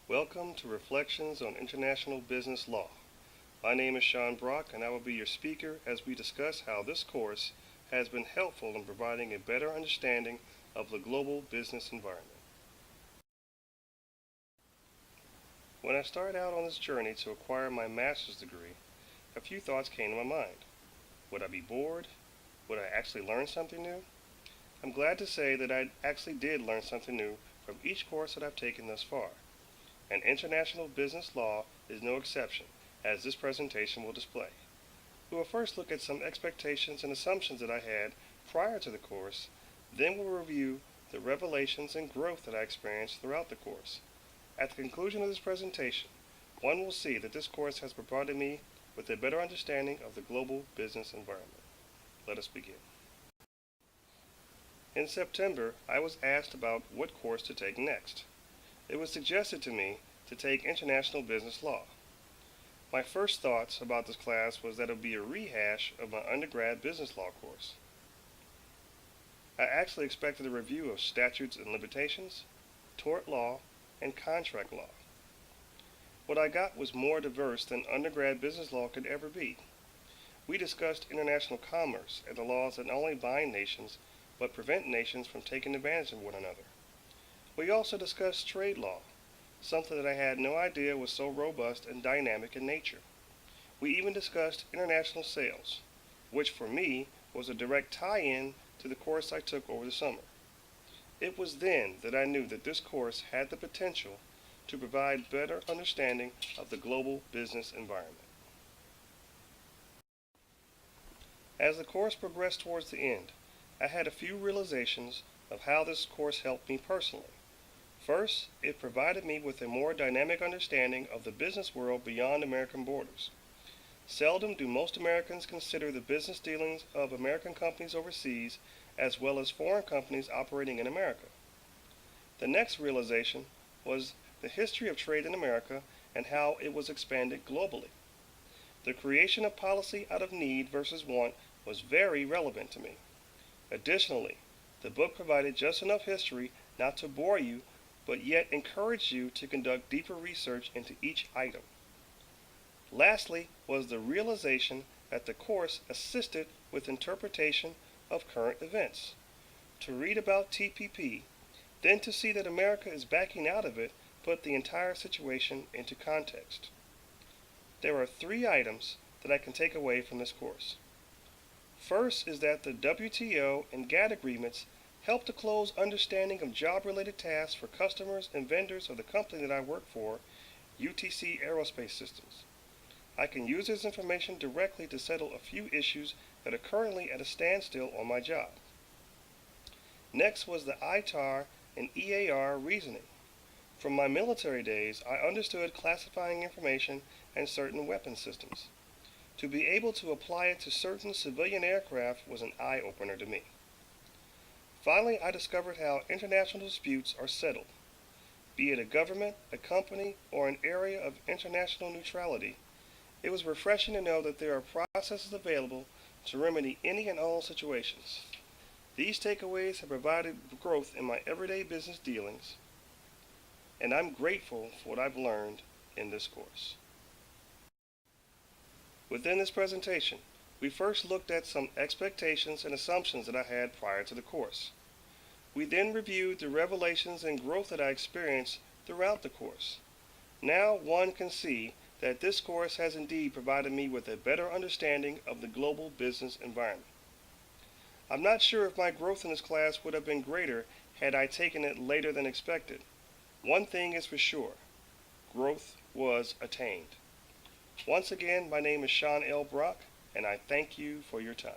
Welcome to Reflections on International Business Law. My name is Sean Brock, and I will be your speaker as we discuss how this course has been helpful in providing a better understanding of the global business environment. When I started out on this journey to acquire my master's degree, a few thoughts came to my mind. Would I be bored? Would I actually learn something new? I'm glad to say that I actually did learn something new from each course that I've taken thus far. And international business law is no exception, as this presentation will display. We will first look at some expectations and assumptions that I had prior to the course, then we'll review the revelations and growth that I experienced throughout the course. At the conclusion of this presentation, one will see that this course has provided me with a better understanding of the global business environment. Let us begin. In September, I was asked about what course to take next. It was suggested to me to take International Business Law. My first thoughts about this class was that it would be a rehash of my undergrad business law course. I actually expected a review of statutes and limitations, tort law, and contract law. What I got was more diverse than undergrad business law could ever be. We discussed international commerce and the laws that not only bind nations, but prevent nations from taking advantage of one another. We also discussed trade law, something that I had no idea was so robust and dynamic in nature. We even discussed international sales, which for me was a direct tie-in to the course I took over the summer. It was then that I knew that this course had the potential to provide better understanding of the global business environment. As the course progressed towards the end, I had a few realizations of how this course helped me personally. First, it provided me with a more dynamic understanding of the business world beyond American borders. Seldom do most Americans consider the business dealings of American companies overseas as well as foreign companies operating in America. The next realization was the history of trade in America and how it was expanded globally. The creation of policy out of need versus want was very relevant to me. Additionally, the book provided just enough history not to bore you, but yet encouraged you to conduct deeper research into each item. Lastly was the realization that the course assisted with interpretation of current events. To read about TPP, then to see that America is backing out of it, put the entire situation into context. There are 3 items that I can take away from this course. First is that the WTO and GATT agreements help to close understanding of job-related tasks for customers and vendors of the company that I work for, UTC Aerospace Systems. I can use this information directly to settle a few issues that are currently at a standstill on my job. Next was the ITAR and EAR reasoning. From my military days, I understood classifying information and certain weapon systems. To be able to apply it to certain civilian aircraft was an eye-opener to me. Finally, I discovered how international disputes are settled. Be it a government, a company, or an area of international neutrality, it was refreshing to know that there are processes available to remedy any and all situations. These takeaways have provided growth in my everyday business dealings, and I'm grateful for what I've learned in this course. Within this presentation, we first looked at some expectations and assumptions that I had prior to the course. We then reviewed the revelations and growth that I experienced throughout the course. Now one can see that this course has indeed provided me with a better understanding of the global business environment. I'm not sure if my growth in this class would have been greater had I taken it later than expected. One thing is for sure, growth was attained. Once again, my name is Sean L. Brock, and I thank you for your time.